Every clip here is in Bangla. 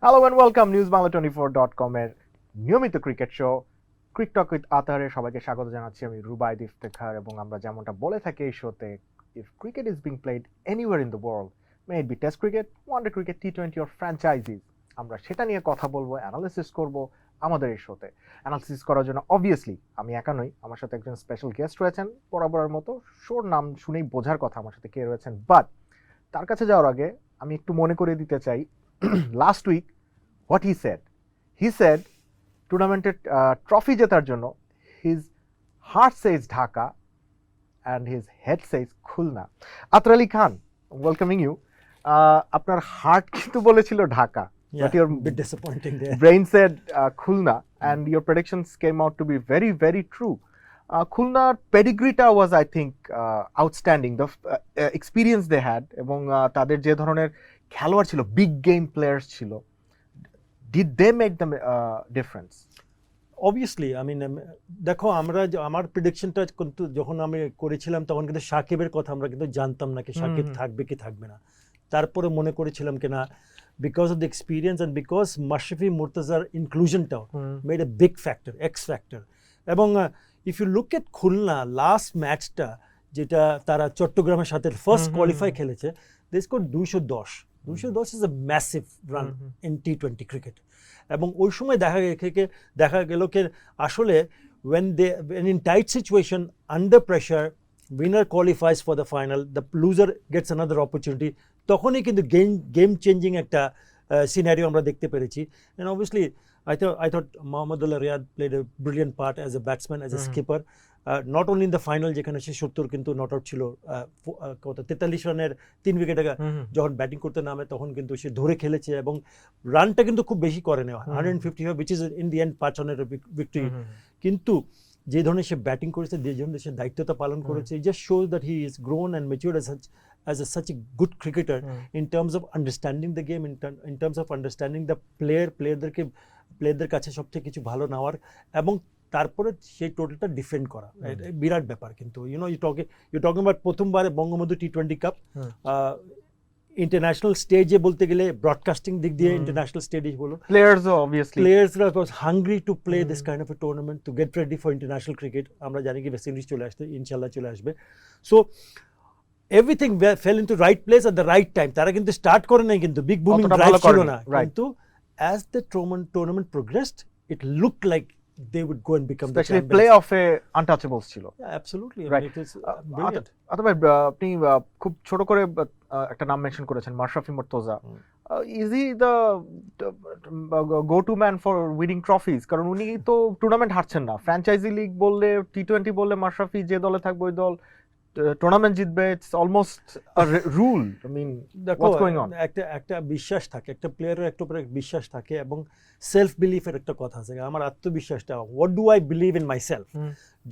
Hello and welcome newsbangla24.com এর নিয়মিত ক্রিকেট শো ক্রিকটক উইথ আতারে সবাইকে স্বাগত জানাচ্ছি আমি রুবাইদ ইফতেখার এবং আমরা যেমনটা বলে থাকি এই শোতে if cricket is being played anywhere in the world may it be test cricket one-day cricket T20 or franchises আমরা সেটা নিয়ে কথা বলবো অ্যানালিসিস করব আমাদের এই শোতে অ্যানালিসিস করার জন্য অবভিয়াসলি আমি একা নই আমার সাথে একজন স্পেশাল গেস্ট রয়েছেন বরাবরের মতো শোর নাম শুনেই বোঝার কথা আমার সাথে কে রয়েছেন বাট তার কাছে যাওয়ার আগে আমি একটু মনে করিয়ে দিতে চাই last week what he said টুর্নামেন্টের ট্রফি জেতার জন্য his heart says Dhaka and his head says Khulna আতর আলী খান ওয়েলকামিং ইউ আপনার হার্ট কিন্তু বলেছিল Dhaka but your bit disappointing there. brain said Khulna and your predictions came out to be very very true খুলনার পেডিগ্রিটা was I think outstanding the experience they had এবং তাদের যে ধরনের খেলোয়াড় ছিল বিগ গেম প্লেয়ার্স ছিল did they make the difference Obviously, I mean, দেখো আমার প্রেডিকশনটা কিন্তু যখন আমি করেছিলাম তখন কিন্তু সাকিবের কথা আমরা কিন্তু জানতাম না কি সাকিব থাকবে কি থাকবে না তারপরে মনে করেছিলাম কিনা because of the experience and because Mashrafe মুর্তজার ইনক্লুশনটাও made a big factor X factor এবং if you look at Khulna last ম্যাচটা যেটা তারা চট্টগ্রামের সাথে ফার্স্ট কোয়ালিফাই খেলেছে they scored 210 is a massive run in T20 cricket এবং ওই সময় দেখা গেল কি আসলে when in tight situation under pressure winner qualifies for the final the loser gets another opportunity তখনই কিন্তু গেম চেঞ্জিং একটা সিনারিও আমরা দেখতে পেরেছি and obviously I thought Mohammedullah Riyad played a brilliant part as a batsman as a skipper not only in the final যেখানে সে 70 কিন্তু নট আউট ছিল 43 রানের 3 উইকেটে যখন ব্যাটিং করতে নামে তখন কিন্তু সে ধরে খেলেছে এবং রানটা কিন্তু খুব বেশি করে নেওয়া 155 which is in the end 5 রানের ভিক্টরি কিন্তু যে ধরনের সে ব্যাটিং করেছে যে ধরনের সে দায়িত্বটা পালন করেছে it just shows that he is grown and matured as such a good cricketer in terms of understanding the game in terms of understanding the প্লেয়ারদের কাছে সবথেকে কিছু ভালো নেওয়ার এবং তারপরে সেই টোটালটা ডিফেন্ড করা বিরাট ব্যাপার কিন্তু ইউ টকিং অ্যাবাউট প্রথমবারে বঙ্গবন্ধু T20 কাপ ইন্টারন্যাশনাল স্টেজে বলতে গেলে ব্রডকাস্টিং দিক দিয়ে ইন্টারন্যাশনাল স্টেজে বলো প্লেয়ার্সরা was hungry to play this kind of a tournament to get ready for international cricket আমরা জানি কি ওয়েস্ট ইন্ডিজ চলে আসতে ইনশাল্লাহ চলে আসবে so everything fail into right place at the right time তারা কিন্তু স্টার্ট করে নাই কিন্তু বিগ বুমিং ড্রাইভ ছিল না কিন্তু as the tournament progressed it looked like they would go and become especially the champions. playoff A untouchables ছিল Yeah, absolutely. Right. I mean, it was brilliant. অথবা আপনি খুব ছোট করে একটা নাম মেনশন করেছেন Mashrafe Murtaza is he the go to man for winning trophies কারণ উনি তো টুর্নামেন্ট হারছেন না ফ্র্যাঞ্চাইজি লিগ বললে T20 বললে মাশরাফি যে দলে থাকবে ওই দল টুর্নামেন্ট জিতবে it's almost a rule I mean what's going on একটা বিশ্বাস থাকে একটা প্লেয়ারের একটা উপরে বিশ্বাস থাকে এবং সেলফ বিলিফের একটা কথা আছে আমার আত্মবিশ্বাসটা what do I believe in my self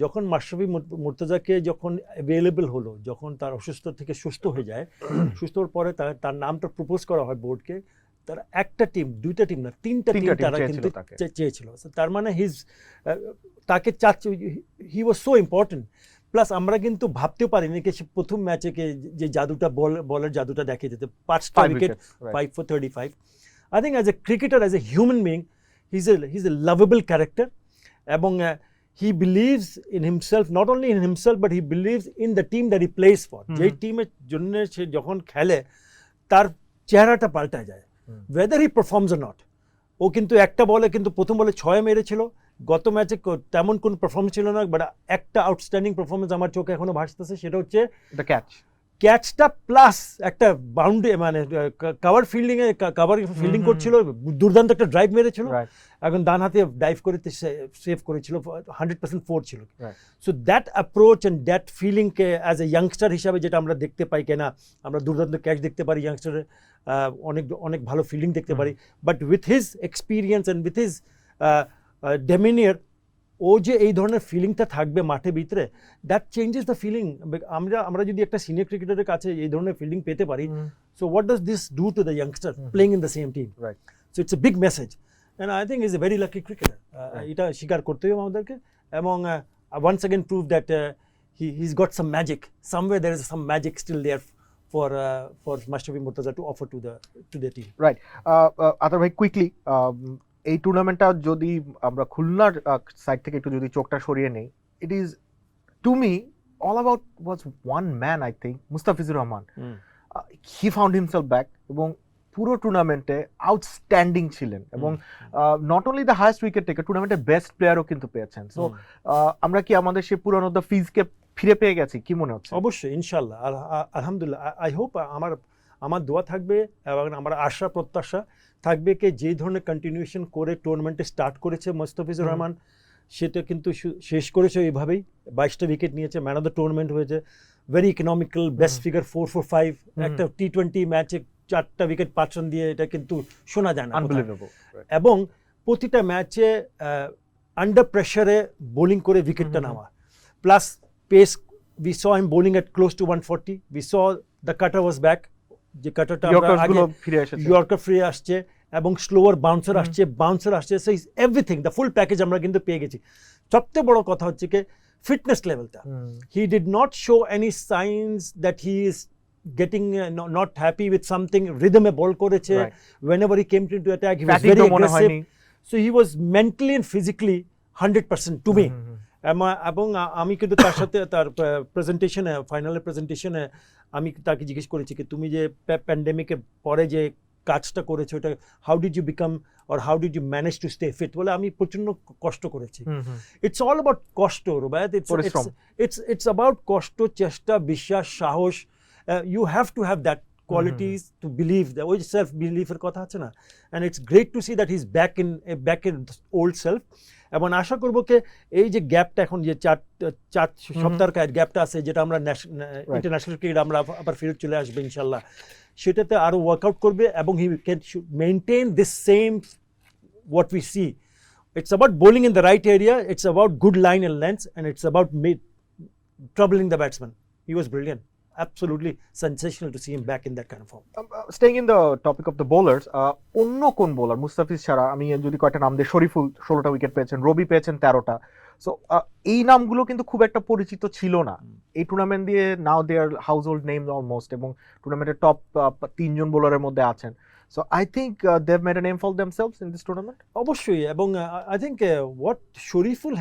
যখন মাশরাফি মুর্তজাকে যখন অ্যাভেলেবল হলো যখন তার অসুস্থ থেকে সুস্থ হয়ে যায় সুস্থ হওয়ার পরে তার নামটা প্রপোজ করা হয় বোর্ডকে তারা একটা টিম দুইটা টিম না তিনটা টিম তারা কিন্তু চেয়েছিল তার মানে তাকে চাচ্ছে হি ওয়াজ সো ইম্পর্টেন্ট প্লাস আমরা কিন্তু ভাবতেও পারিনি যে প্রথম ম্যাচে যে জাদুটা বলের জাদুটা দেখে যেতে 5টা wicket 5 for 35 I think as a cricketer as a human being he's a lovable character এবং he believes in himself not only in himself but he believes in the team that he plays for যে টিমের জন্য সে যখন খেলে তার চেহারাটা পাল্টা যায় whether he performs or not ও কিন্তু একটা বলে কিন্তু প্রথম বলে 6 মেরেছিল গত ম্যাচে তেমন কোন পারফরম্যান্স ছিল না বাট একটা আউটস্ট্যান্ডিং পারফরম্যান্স আমার চোখে এখনো ভাসতেছে সেটা হচ্ছে দ্য ক্যাচটা প্লাস একটা বাউন্ডারি মানে কভার ফিল্ডিং করছিল দুর্দান্ত একটা ড্রাইভ মেরেছিল এখন ডান হাতে ডাইভ করে সেভ করেছিল 100% 4 ছিল so that approach and that ফিলিংকে অ্যাজ এ ইয়াংস্টার হিসাবে যেটা আমরা দেখতে পাই কেনা আমরা দুর্দান্ত ক্যাচ দেখতে পারি ইয়াংস্টারের অনেক ভালো ফিল্ডিং দেখতে পারি but with his experience and with his demeanour ও যে এই ধরনের ফিলিংটা থাকবে মাঠে ভিতরে দ্যাট চেঞ্জেস দ্য ফিলিং আমরা যদি একটা সিনিয়র ক্রিকেটারের কাছে এই ধরনের ফিলিং পেতে পারি so what does this do to the youngster playing in the same team so it's a big message and I think is a very lucky cricketer এটা স্বীকার করতে হবে আমাদেরকে এবং once again prove that he's got some magic somewhere there is some magic still there for Mustafi Murtaza to offer to the team. Right Athar ভাই কুইকলি এই টুর্নামেন্টটা যদি আমরা খুলনার সাইড থেকে একটু যদি চোখটা সরিয়ে নেই, it is to me all about was one man, I think Mustafizur Rahman. He found himself back এবং পুরো টুর্নামেন্টে আউটস্ট্যান্ডিং ছিলেন এবং not only the highest wicket taker, টুর্নামেন্টের বেস্ট প্লেয়ারও কিন্তু পেয়েছেন। সো আমরা কি আমাদের সেই পুরানো দ্য ফিজকে ফিরে পেয়ে গেছি, কি মনে হচ্ছে? অবশ্যই, ইনশাল্লাহ, আলহামদুলিল্লাহ। আই হোপ আমার দোয়া থাকবে এবং আমার আশা প্রত্যাশা থাকবে কি যে ধরনের কন্টিনিউশন করে টুর্নামেন্টে স্টার্ট করেছে মুস্তাফিজুর রহমান, সেটা কিন্তু শেষ করেছে এইভাবেই। 22টা উইকেট নিয়েছে, ম্যান অফ দ্য টুর্নামেন্ট হয়েছে, ভেরি ইকোনমিক্যাল, বেস্ট ফিগার 445। একটা টি20 ম্যাচে 4টা উইকেট 5 রান দিয়ে, এটা কিন্তু শোনা যায় না। এবং প্রতিটা ম্যাচে আন্ডার প্রেশারে বোলিং করে উইকেটটা নেওয়া, plus pace. We saw him bowling at close to 140. We saw the cutter was back. যে কাটারটা ইয়র্কার ফিরে আসছে এবং স্লোয়ার বাউন্সার আসছে। So is everything, the full package আমরা কিন্তু পেয়ে গেছি। সবচেয়ে বড় কথা হচ্ছে কি ফিটনেস লেভেলটা। He did not show any signs that he is getting not happy with something. রিদমে বল করেছে, whenever he came into attack he was very aggressive. So he was mentally and physically 100% to me. এবং আমি কিন্তু তার সাথে তার প্রেজেন্টেশনে, ফাইনালের প্রেজেন্টেশনে আমি তাকে জিজ্ঞেস করেছি কি তুমি যে প্যান্ডেমিকের পরে যে কাজটা করেছো, ওটা how did you become or how did you manage to stay fit? বলে আমি প্রচন্ড কষ্ট করেছি। ইটস অল অ্যাবাউট কষ্ট, রুবায়াত। ইটস অ্যাবাউট কষ্ট, চেষ্টা, বিশ্বাস, সাহস। You have to have that qualities to believe, that ওই সেলফ বিলিফের কথা আছে না। and it's great to see that he's back in old self. এবং আশা করবো কি এই যে গ্যাপটা এখন যে 4 সপ্তাহের গ্যাপটা আছে, যেটা আমরা ইন্টারন্যাশনাল ক্রিকেট আমরা আবার ফিরে চলে আসবে ইনশাল্লাহ, সেটাতে আরো ওয়ার্কআউট করবে এবং he can maintain this same what we see. It's about bowling in the right area, it's about good line and length, and it's about troubling the batsman. He was brilliant. Absolutely sensational to see him back in that kind of form. Staying in the topic of the bowlers, অন্য কোন বোলার মুস্তাফিজ ছাড়া, আমি যদি কয়টা নাম দিই, শরীফুল 16টা উইকেট পেয়েছেন, রবি পেয়েছেন 13টা। সো এই নামগুলো কিন্তু খুব একটা পরিচিত ছিল না এই টুর্নামেন্ট দিয়ে। নাও দে আর হাউস হোল্ড নেম অলমোস্ট, এবং টুর্নামেন্টের টপ 3 জন বোলারের মধ্যে আছেন। So I think they've made a name for themselves in this tournament. অবশ্যই, এবং I think what Shariful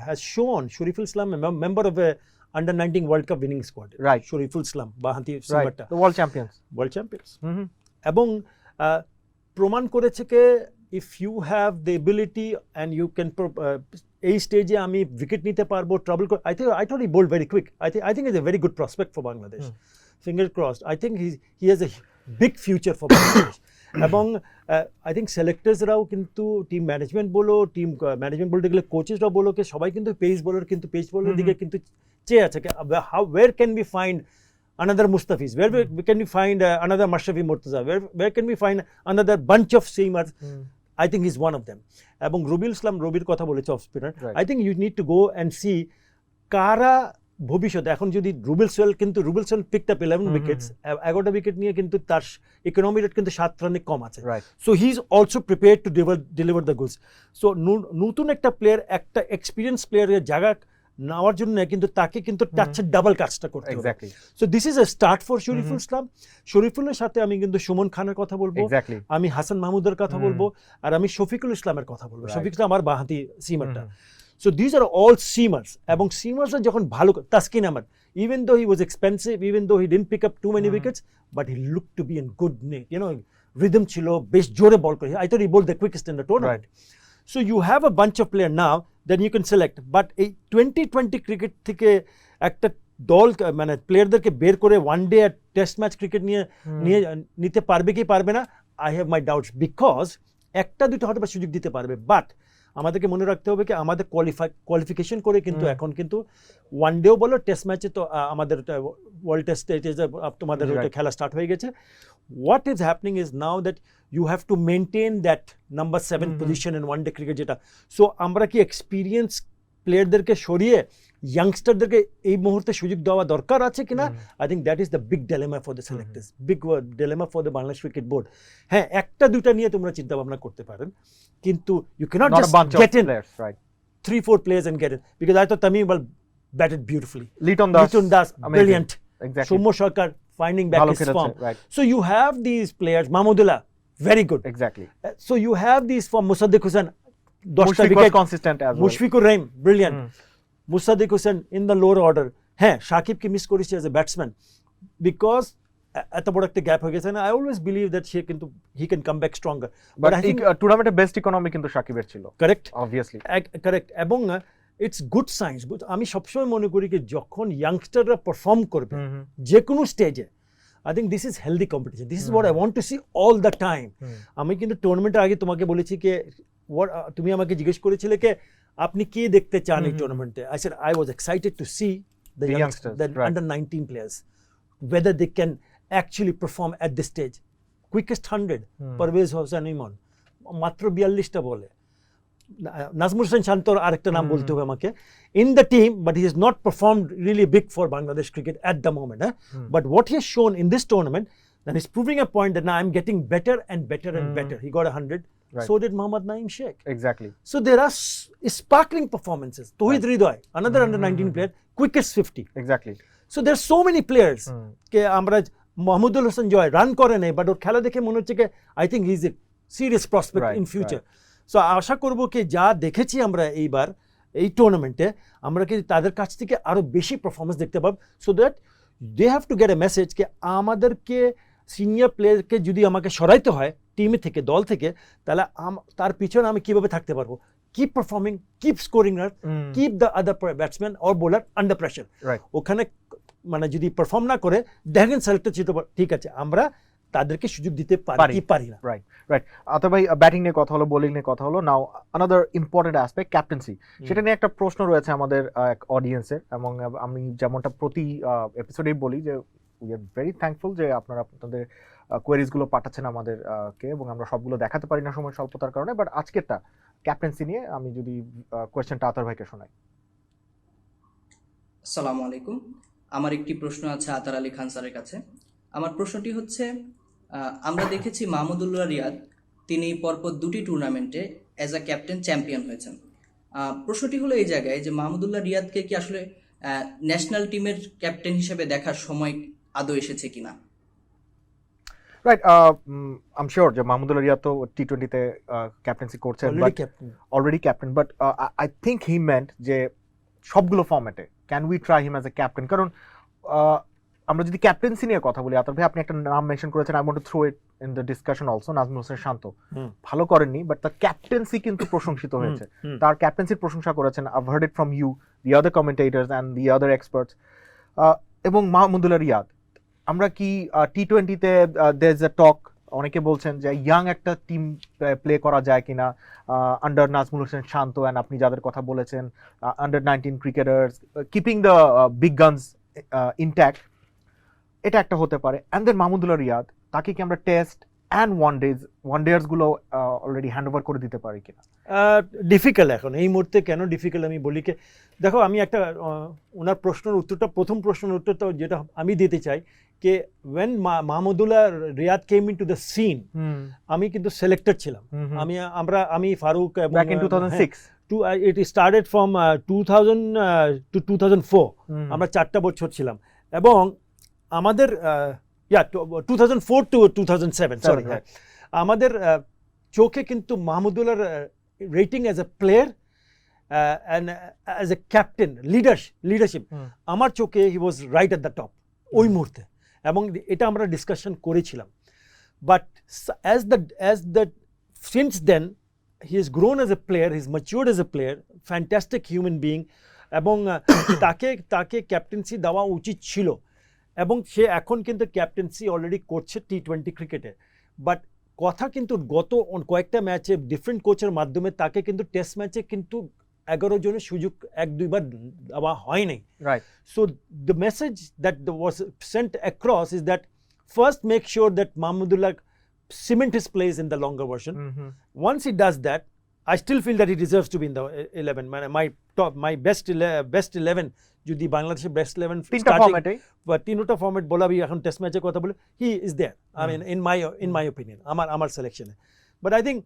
has shown, Shariful Islam, a member of a under-19 World Cup winning squad, right? Shariful Islam, Bahanti Simarta, the world champions. এবং প্রমাণ করেছে যে if you have the ability and you can এই স্টেজে আমি উইকেট নিতে পারবো, trouble. I thought he bowled very quick. I think he's a very good prospect for Bangladesh. Fingers crossed. I think he has a big future for Bangladesh. এবং আই থিঙ্ক সিলেক্টার্সরাও কিন্তু, টিম ম্যানেজমেন্ট বলো, টিম ম্যানেজমেন্ট বলতে গেলে কোচেসরা বলো, কে সবাই কিন্তু পেস বোলারের দিকে কিন্তু চেয়ে আছে। where can we find another Mustafiz? Where can we find another Mustafi Murtaza? Where can we find another bunch of seamers? I think he's one of them. এবং রবির কথা বলেছে off spinner. I think you need to go and see কারা ভবিষ্যতে, এখন যদি রুবেলসন পিকড আপ 11 উইকেটস, 11টা উইকেট নিয়ে কিন্তু তার ইকোনমি রেট কিন্তু 7 রানে কম আছে। So he is also prepared to deliver the goods. So নতুন একটা প্লেয়ার, একটা এক্সপিরিয়েন্স প্লেয়ারের জায়গা নেওয়ার জন্য কিন্তু তাকে কিন্তু টাচের ডাবল কাজটা করতে হবে। So this is a start for Shoriful Islam. শরীফুলের সাথে আমি কিন্তু সুমন খানের কথা বলবো, আমি হাসান মাহমুদের কথা বলবো, আর আমি শফিকুল ইসলামের কথা বলবো। শফিক ইসলাম আমার বাঁহাতি সিমারটা। So these are all seamers. এবং seamers যখন ভালো, Taskin Ahmed, even though he was expensive, even though he didn't pick up too many wickets, but he looked to be in good nick, rhythm ছিল, বেশ জোরে বল করে। I thought he bowled the quickest in the tournament. So you have a bunch of players now that you can select, but এই 2020 ক্রিকেট থেকে একটা দল মানে প্লেয়ারদেরকে বের করে ওয়ান ডে আর টেস্ট ম্যাচ ক্রিকেট নিতে পারবে কি পারবে না, I have my doubts, because একটা দুটো হয়তো বা সুযোগ দিতে পারবে, বাট আমাদেরকে মনে রাখতে হবে কি আমাদের কোয়ালিফিকেশন করে কিন্তু এখন কিন্তু ওয়ান ডেও বলো, টেস্ট ম্যাচে তো আমাদের ওয়ার্ল্ড টেস্ট তোমাদের খেলা স্টার্ট হয়ে গেছে। What is happening is now that you have to maintain that number 7 position in one day cricket, যেটা। সো আমরা কি এক্সপিরিয়েন্স প্লেয়ারদেরকে সরিয়ে ইয়াংস্টারদেরকে এই মুহূর্তে সুযোগ দেওয়া দরকার আছে কিনা? I think that is the big dilemma for the selectors, big dilemma for the Bangladesh cricket board. হ্যাঁ, একটা দুটা নিয়ে তোমরা চিন্তা ভাবনা করতে পারেন, কিন্তু you cannot just get in 3-4 players and get in, because I thought Tamim batted beautifully. Liton Das, brilliant. Exactly. Soumya Sarkar, finding back ভালো his খেলেছে, form. right, So you have these players, Mahmudullah, very good. exactly. So you have these from Musaddiq Hussain, 10টা Mushfiq was wicket, consistent as well. Mushfiqur Rahim, brilliant. Hmm. Musaddiq Hussain in the lower order. হ্যাঁ সাকিবকে মিস করেছে as a batsman because এত বড় একটা গ্যাপ হয়ে গেছে না। I always believe that সে কিন্তু he can come back stronger. But I think টুর্নামেন্টের বেস্ট ইকোনমি কিন্তু সাকিবের ছিল, correct, obviously. কারেক্ট এবং ইটস গুড সাইন্স। আমি সবসময় মনে করি কি যখন ইয়াংস্টাররা পারফর্ম করবে যে কোনো স্টেজে, I think this is healthy competition, this is what I want to see all the time. আমি কিন্তু টুর্নামেন্টের আগে তোমাকে বলেছি কি তুমি আমাকে জিজ্ঞেস করেছিলে কি আপনি কি দেখতে চান এই টুর্নামেন্টে। I said I was excited to C the youngsters, the right. under 19 players whether they can actually perform at this stage. Quickest 100 Parvez Hossain Emon মাত্র 42টা বলে। নাজমুল হোসেন শান্তর আরেকটা নাম বলতে হবে আমাকে in the team, but he has not performed really big for Bangladesh cricket at the moment. But what he has shown in this tournament, then he's proving a point that now I'm getting better and better and better. He got 100. Right. So did Mohammad Naeem Sheikh. Exactly. So there are sparkling performances. Tohid Hridoy, another under 19 player, quickest 50. Exactly. So there are so many players ke amra Mahmudul Hasan Joy run করে নাই, but ওর খেলা দেখে মনে হচ্ছে কি I think he's a serious prospect Right, in future. right. So আশা করব কি যা দেখেছি আমরা এইবার এই টুর্নামেন্টে আমরা কি তাদের কাছ থেকে আরো বেশি পারফরম্যান্স দেখতে পাবো, so that they have to get a message কে আমাদেরকে সিনিয়র প্লেয়ারকে যদি আমাকে সরাইতে হয় টিম থেকে দল থেকে, তাহলে তার পিছনে আমি কিভাবে থাকতে পারবো। Keep performing, keep scoring runs, keep the other batsman or bowler under pressure. Right. ওখানে মানে যদি পারফর্ম না করে দেখেন সিলেক্টেড ছিল, ঠিক আছে আমরা তাদেরকে সুযোগ দিতে পারি কি পারি না। Right right. আতা ভাই ব্যাটিং নিয়ে কথা হলো, বোলিং নিয়ে কথা হলো, নাও আনাদার ইম্পর্টেন্ট অ্যাসপেক্ট ক্যাপ্টেন্সি। সেটা নিয়ে একটা প্রশ্ন রয়েছে আমাদের এক অডিয়েন্সের, এবং আমি যেমনটা প্রতি এপিসোডেই বলি যে উই আর ভেরি থ্যাঙ্কফুল যে আপনারা আপনাদের কোয়েরিজগুলো পাঠাচ্ছেন আমাদের কে, এবং আমরা সবগুলো দেখাতে পারি না সময় স্বল্পতার কারণে। বাট আজকেরটা ক্যাপ্টেন্সি নিয়ে আমি যদি কোয়েশ্চেনটা আতার ভাইকে শোনাই। আসসালামু আলাইকুম। আমার একটি প্রশ্ন আছে আতার আলী খান স্যারের কাছে। আমার প্রশ্নটি হচ্ছে, আমরা দেখেছি মাহমুদুল্লাহ রিয়াদ তিনি পরপর দুটি টুর্নামেন্টে অ্যাজ আ ক্যাপ্টেন চ্যাম্পিয়ন হয়েছেন। প্রশ্নটি হলো এই জায়গায় যে মাহমুদুল্লাহ রিয়াদকে কি আসলে ন্যাশনাল টিমের ক্যাপ্টেন হিসেবে দেখার সময় আদৌ এসেছে কিনা? রাইট, আই এম শিওর যে মাহমুদুল্লাহ রিয়াদ তো টি-20তে ক্যাপ্টেন্সি করছেন, already captain, but I think he meant যে সবগুলো ফর্ম্যাটে can we try him as a captain. কারণ আমরা যদি ক্যাপ্টেন্সি নিয়ে কথা বলি, আতার ভাই আপনি একটা নাম মেনশন করেছেন, I want to throw it in the discussion also, Najmul Hossain Shanto ভালো করেননি, বাট তার ক্যাপ্টেন্সি কিন্তু প্রশংসিত হয়েছে, তার ক্যাপ্টেন্সির প্রশংসা করেছেন। I've heard it from you, the other commentators and the other experts. এবং মাহমুদুল্লাহ রিয়াদ, আমরা কি টি-20তে দের ইজ এ টক, অনেকে বলছেন যে ইয়াং একটা টিম প্লে করা যায় কিনা আন্ডার নাজমুল হোসেন শান্ত, অ্যান্ড আপনি যাদের কথা বলেছেন under 19 cricketers, keeping the big guns intact, এটা একটা হতে পারে। অ্যান্ড দেন মাহমুদুল্লাহ রিয়াদ, তাকে কি আমরা টেস্ট অ্যান্ড ওয়ান ডেয়ার্স গুলো অলরেডি হ্যান্ড ওভার করে দিতে পারি কিনা? ডিফিকাল্ট এখন এই মুহূর্তে। কেন ডিফিকাল্ট আমি বলি কে, দেখো আমি একটা ওনার প্রশ্নের উত্তরটা, প্রথম প্রশ্নের উত্তরটা যেটা আমি দিতে চাই যে when Mahmudullah Riyad came into the scene, আমি কিন্তু সিলেক্টেড ছিলাম। আমি Faruk back in 2006 it started from 2000 to 2004, আমরা 4টা বছর ছিলাম, এবং আমাদের 2004 to 2007 সরি, আমাদের চোখে কিন্তু মাহমুদুল্লাহর rating as a player and as a captain leadership, আমার চোখে he was right at the top ওই মুহূর্তে, এবং এটা আমরা ডিসকাশন করেছিলাম। But as the since then he is grown as a player, he is matured as a player, fantastic human being, এবং তাকে ক্যাপ্টেন্সি দেওয়া উচিত ছিল, এবং সে এখন কিন্তু ক্যাপ্টেন্সি অলরেডি করছে টি-20 ক্রিকেটে। বাট কথা কিন্তু গত কয়েকটা ম্যাচে ডিফারেন্ট কোচের মাধ্যমে তাকে কিন্তু টেস্ট ম্যাচে কিন্তু 11 জনের সুযোগ 1-2 বার দেওয়া হয়নি। Right. So the message that was sent across is that first make sure that Mahmudullah cement his place in the longer version. Once he does that, I still feel that he deserves to be in the 11. My best 11 যদি বাংলাদেশের বেস্ট 11 তিনটা ফরম্যাট বলাবি এখন টেস্ট ম্যাচের কথা বলে, he is there, I mean in my opinion, আমার সিলেকশনে। বাট আই থিঙ্ক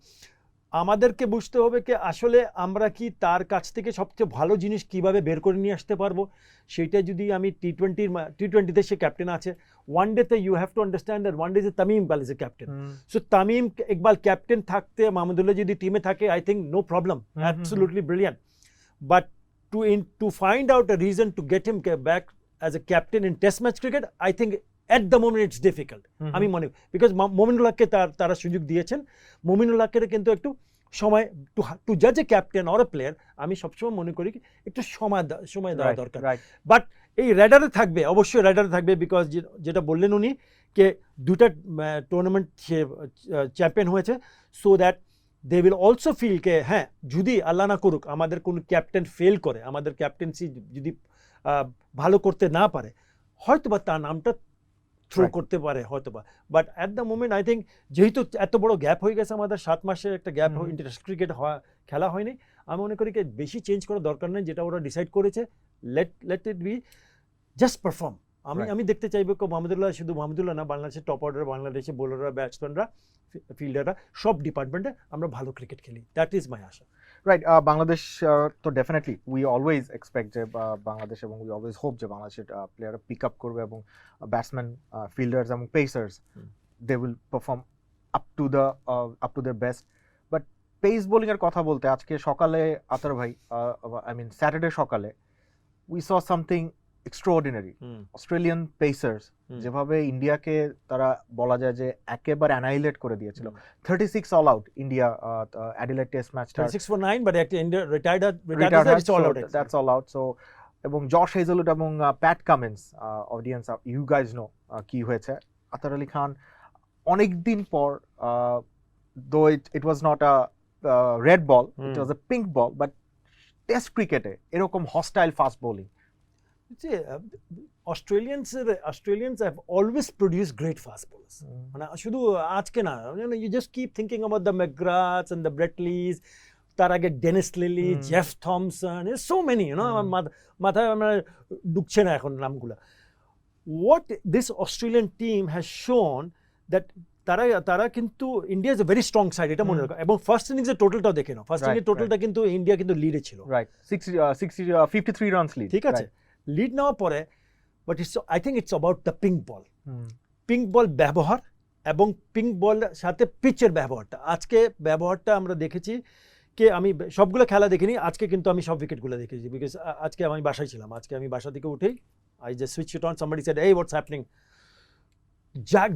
আমাদেরকে বুঝতে হবে কি আসলে আমরা কি তার কাছ থেকে সবচেয়ে ভালো জিনিস কিভাবে বের করে নিয়ে আসতে পারবো। সেটা যদি আমি টি-20তে সে ক্যাপ্টেন আছে, ওয়ান ডেতে you have to understand that one day Tamim Iqbal is a captain. So Tamim Iqbal captain থাকতে মাহমুদুল্লাহ যদি টিমে থাকে, I think no problem, absolutely brilliant. But to find out a reason to get him back as a captain in test match cricket, I think at the moment it's difficult. আমি মনে বিকজ মমিনুল্লাহকে তারা সুযোগ দিয়েছেন, মমিনুল্লাহকে কিন্তু একটু সময় টু জাজ a captain or a player, আমি সবসময় মনে করি একটু সময় দেওয়া দরকার। বাট এই রেডারে থাকবে, অবশ্যই রেডারে থাকবে, বিকজ যেটা বললেন উনি কে দুটা টুর্নামেন্ট চ্যাম্পিয়ন হয়েছে, so that they will also feel কে হ্যাঁ যদি আল্লাহ না করুক আমাদের কোনো ক্যাপ্টেন ফেল করে, আমাদের ক্যাপ্টেন্সি যদি ভালো করতে না পারে, হয়তোবা তার নামটা থ্রো করতে পারে হয়তোবা। But at the moment I think যেহেতু এত বড় গ্যাপ হয়ে গেছে, আমাদের 7 মাসের একটা গ্যাপ ইন্টারন্যাশনাল ক্রিকেট খেলা হয়নি, আমি মনে করি বেশি চেঞ্জ করার দরকার নেই। যেটা ওরা ডিসাইড করেছে, let it be just perform. আমি দেখতে চাইবো মাহমুদুল্লাহ, শুধু মাহমুদুল্লাহ না, বাংলাদেশের টপ অর্ডার, বাংলাদেশের বোলাররা, ব্যাটসম্যানরা, ফিল্ডাররা, সব ডিপার্টমেন্টে আমরা ভালো ক্রিকেট খেলি, that is my Asha. Right, Bangladesh তো ডেফিনেটলি উই অলওয়েজ এক্সপেক্ট যে বাংলাদেশ, এবং উই অলওয়েজ হোপ যে বাংলাদেশের প্লেয়াররা পিক আপ করবে, এবং ব্যাটসম্যান, ফিল্ডার্স এবং pacers they will perform up to their best. But pace বোলিংয়ের কথা বলতে, আজকে সকালে আতার ভাই, আই মিন স্যাটারডে সকালে we saw something extraordinary. Australian pacers যেভাবে ইন্ডিয়াকে তারা বলা যায় যে একেবারে অ্যানাইলেট করে দিয়েছিল। 36 all out India Adelaide test ম্যাচটা, 36 for 9, but India retired, it's all out, that's all out. So এবং জশ হেজলউড এবং Pat Cummins, audience you guys know কি হয়েছে। আতার আলী খান অনেক দিন পর, though it was not a red ball, it was a pink ball, but test ক্রিকেটে এরকম hostile fast bowling. Australians have always produced great fast bowlers. মানে শুধু আজকে না, you just keep thinking about the McGraths and the Bretleys, তার আগে Dennis Lillee, Jeff Thomson, so many, মাথায় আমার ঢুকছে না এখন নামগুলো। What this Australian team has shown that তারা কিন্তু India is a very strong side, এটা মনে রাখো। এবং ফার্স্ট ইনিংসের টোটালটাও দেখে নাও, ফার্স্ট ইনিংসের টোটালটা কিন্তু ইন্ডিয়া কিন্তু লিডে ছিল, রাইট, 53 রানস লিড, ঠিক আছে, লিড নেওয়ার পরে। But I think it's about the pink ball, pink বল ব্যবহার এবং পিঙ্ক বল সাথে পিচের ব্যবহারটা। আজকে ব্যবহারটা আমরা দেখেছি কে, আমি সবগুলো খেলা দেখিনি, আজকে কিন্তু আমি সব উইকেটগুলো দেখেছি, বিকজ আজকে আমি বাসায় ছিলাম। আজকে আমি বাসা থেকে উঠেই I just switch it on, somebody said এই হোয়াটস হ্যাপনিং।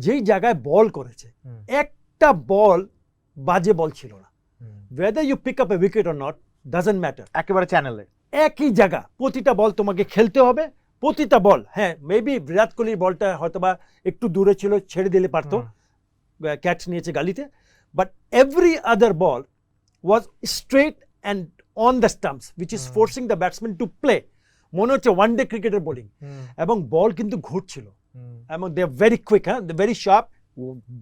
যেই জায়গায় বল করেছে, একটা বল বাজে বল ছিল না। whether you pick up a wicket or not doesn't matter, একেবারে চ্যানেলে একই জায়গা, প্রতিটা বল তোমাকে খেলতে হবে, প্রতিটা বল। হ্যাঁ, মেবি বিরাট কোহলির বলটা হয়তোবা একটু দূরে ছিল, ছেড়ে দিলে পারতো, ক্যাচ নিয়েছে গালিতে, but every other ball was straight and on the stumps, which is forcing the batsman to play. মনে হচ্ছে ওয়ান ডে ক্রিকেটের বোলিং, এবং বল কিন্তু ঘুরছিল, এবং দে আর ভেরি কুইক, হ্যাঁ, they very sharp,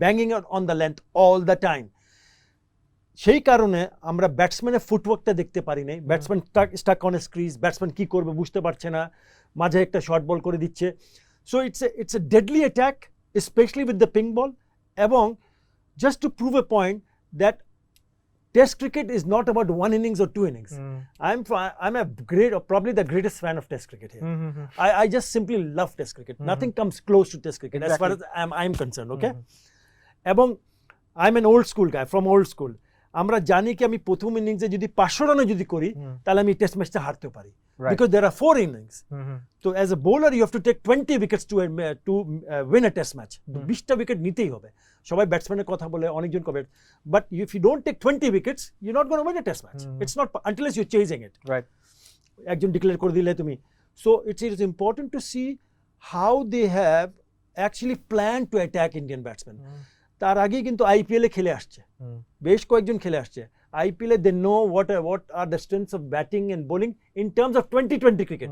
banging on the length all the time. সেই কারণে আমরা ব্যাটসম্যানের ফুটওয়ার্কটা দেখতে পারি নাই। Batsman stuck on crease, batsman কি করবে বুঝতে পারছে না, মাঝে একটা শর্ট বল করে দিচ্ছে। So it's a deadly attack, specially with the pink ball. এবং just to prove a point that test cricket is not about one innings or two innings. I'm a great, or probably the greatest fan of test cricket here. I just simply love test cricket. Nothing comes close to test cricket, as far as I'm concerned, okay? এবং I'm an old school guy, from old school. আমরা জানি কি আমি প্রথম ইনিংসে যদি 500 রানও যদি করি, তাহলে আমি টেস্ট ম্যাচটা হারতে পারি, because there are 4 innings. So as a bowler you have to take 20 wickets to win a test match. 20টা উইকেট নিতেই হবে। সবাই ব্যাটসম্যানের কথা বলে, অনেকজন কবে, but if you don't take 20 wickets you're not going to win a test match. It's not unless you're chasing it, right? একজন ডিক্লেয়ার করে দিলে তুমি। So it is important to see how they have actually planned to attack Indian batsmen. তার আগে কিন্তু আইপিএলে খেলে আসছে, বেশ কয়েকজন খেলে আসছে আইপিএলে। They know what are the strengths of batting and bowling in terms of 2020 cricket.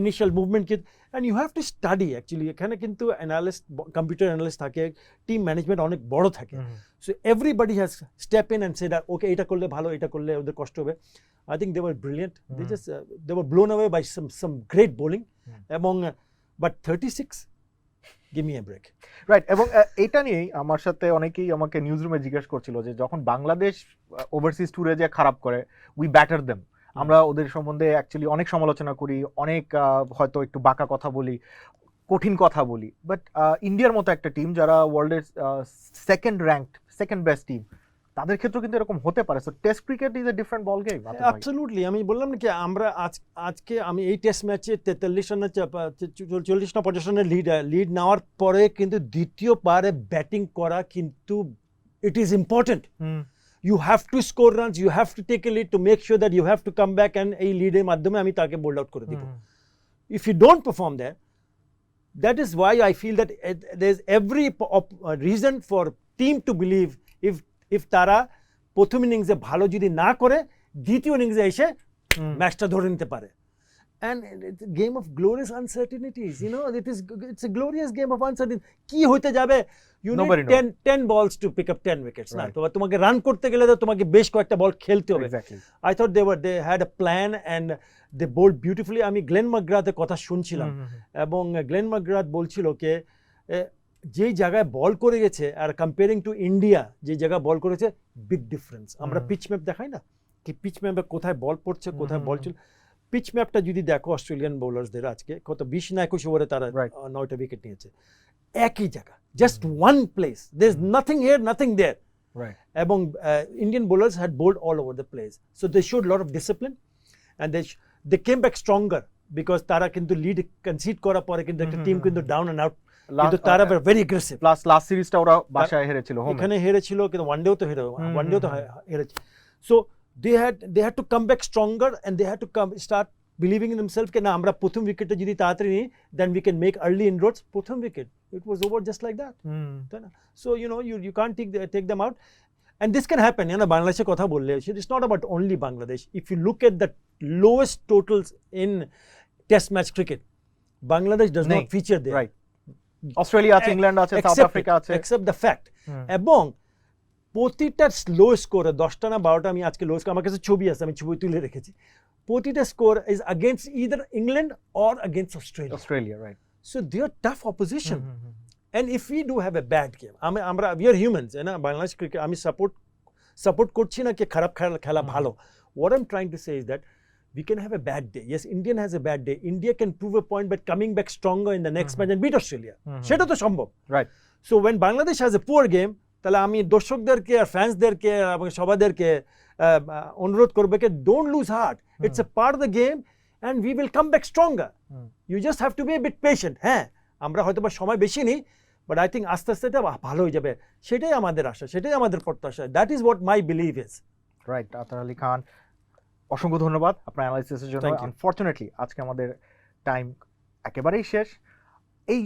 Initial movement কি, and you have to study actually. এখানে কিন্তু অ্যানালিস্ট, কম্পিউটার অ্যানালিস্ট থাকে, টিম ম্যানেজমেন্ট অনেক বড় থাকে। So everybody has step in and said okay এটা করলে ভালো, এটা করলে ওদের কষ্ট হবে। I think they were brilliant, they were blown away by some great bowling. এবং but 36 give me a break. Right, এবং এটা নিয়েই আমার সাথে অনেকেই আমাকে নিউজ রুমে জিজ্ঞেস করছিল যে যখন বাংলাদেশ ওভারসিজ ট্যুরে যে খারাপ করে, উই ব্যাটার দেম, আমরা ওদের সম্বন্ধে অ্যাকচুয়ালি অনেক সমালোচনা করি, অনেক হয়তো একটু বাঁকা কথা বলি, কঠিন কথা বলি, বাট ইন্ডিয়ার মতো একটা টিম যারা ওয়ার্ল্ডের সেকেন্ড বেস্ট টিম, তাদের ক্ষেত্রে কিন্তু এরকম হতে পারে। So test cricket is a different ball game. Absolutely, আমি বললাম নাকি আমরা আজকে আমি এই টেস্ট ম্যাচে 43 রানে 40 না 50 রানের লিড নেওয়ার পরে কিন্তু দ্বিতীয় পারে ব্যাটিং করা কিন্তু it is important. You have to score runs, you have to take a lead to make sure that you have to come back, and এই লিডের মাধ্যমে আমি তাকে বোল্ড আউট করে দিব। If you don't perform there, that is why I feel that there's every reason for team to believe if তারা প্রথম ইনিংসে ভালো যদি না করে দ্বিতীয় ইনিংসে এসে ম্যাচটা ধরে নিতে পারে। And it's a game of glorious uncertainties, you know, it's a glorious game of uncertainty. কি হতে যাবে, you Nobody need 10 balls to pick up 10 wickets, না? তো তোমাকে রান করতে গেলে তো তোমাকে বেশ কয়েকটা বল খেলতে হবে। I thought they had a plan and they bowled beautifully. আমি গ্লেন ম্যাকগ্রাথের কথা শুনছিলাম এবং গ্লেন ম্যাকগ্রাথ বলছিল যে যেই জায়গায় বল করে গেছে আর কম্পেয়ারিং টু ইন্ডিয়া যে জায়গায় বল করেছে, বিগ ডিফারেন্স। আমরা পিচ ম্যাপ দেখাই না কি পিচ ম্যাপে কোথায় বল পড়ছে, কোথায় বল চল। পিচ ম্যাপটা যদি দেখো অস্ট্রেলিয়ান বোলার্সদের আজকে কত 20 না 21 ওভারে তারা 9টা উইকেট নিয়েছে, একই জায়গা, just one place, there is nothing here nothing there. এবং Indian bowlers had bowled all over the place, so they showed lot of discipline and they came back stronger because তারা কিন্তু লিড কনসিড করার পরে কিন্তু একটা টিম কিন্তু ডাউন অ্যান্ড আউট, কিন্তু তারা ভেরি অ্যাগ্রেসিভ। প্লাস লাস্ট সিরিজটা ওরা বাসায় হেরেছিল, এখানে হেরেছিল, কিন্তু ওয়ানডেও তো হেরেছে। So they had to come back stronger and they had to start believing in themselves ke na amra prothom wicket jodi taratari ni then we can make early inroads. Prothom wicket it was over just like that. So you know you can't take them out, and this can happen, you know. Bangladesh kotha bolle, it's not about only Bangladesh. If you look at the lowest totals in test match cricket, Bangladesh does not feature there, right? Australia ache, England ache, South Africa ache, except the fact ebong প্রতিটা স্লো স্কোরে 10টা না 12টা, আমি আজকে লো স্কোর আমার কাছে ছবি আছে, আমি ছবি তুলে রেখেছি, প্রতিটা score is against either England or against Australia, right? So they are tough opposition, and if we do have a bad game, আমরা উই আর হিউম্যানস, না? বাংলাদেশ ক্রিকেট আমি সাপোর্ট করছি না কি খারাপ খেলা ভালো। What I am trying to say is that we can have a bad day. Yes, Indian has a bad day. India can prove a point by coming back stronger in the next match and beat Australia. সেটা তো সম্ভব, right? So when Bangladesh has a poor game, তাহলে আমি দর্শকদেরকে আর ফ্যান্সদেরকে এবং সবাইদেরকে অনুরোধ করবে যে don't lose heart, it's a part of the game and we will come back stronger. You just have to be a bit patient. হ্যাঁ, আমরা হয়তো বা সময় বেশি নিই, বাট আই থিঙ্ক আস্তে আস্তে এটা ভালো হয়ে যাবে, সেটাই আমাদের আশা, সেটাই আমাদের প্রত্যাশা। That is what my believe is. Right, Athar Ali খান, অসংখ্য ধন্যবাদ আপনার অ্যানালাইসিসের জন্য। আনফরচুনেটলি আজকে আমাদের টাইম একেবারেই শেষ। এই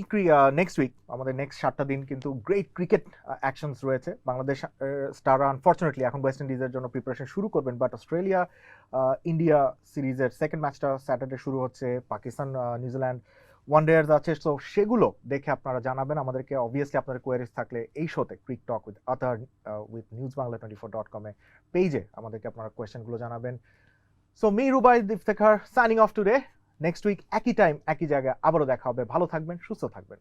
নেক্সট উইক আমাদের নেক্সট 7টা দিন কিন্তু গ্রেট ক্রিকেট অ্যাকশনস রয়েছে। বাংলাদেশ স্টাররা আনফরচুনেটলি এখন ওয়েস্ট ইন্ডিজের জন্য প্রিপারেশন শুরু করবেন, বাট অস্ট্রেলিয়া ইন্ডিয়া সিরিজের সেকেন্ড ম্যাচটা স্যাটারডে শুরু হচ্ছে, পাকিস্তান নিউজিল্যান্ড ওয়ানডেয়ার্স আছে। সো সেগুলো দেখে আপনারা জানাবেন আমাদেরকে। অবভিয়াসলি আপনাদের কোয়ারিজ থাকলে এই শোতে ক্রিক টক উইথ আতার উইথ newsbangla24.com এ পেজে আমাদেরকে আপনারা কোয়েশ্চেনগুলো জানাবেন। So me Rubaid Iftekhar signing off today. Next week একই টাইম একই জায়গায় আবারও দেখা হবে। ভালো থাকবেন, সুস্থ থাকবেন।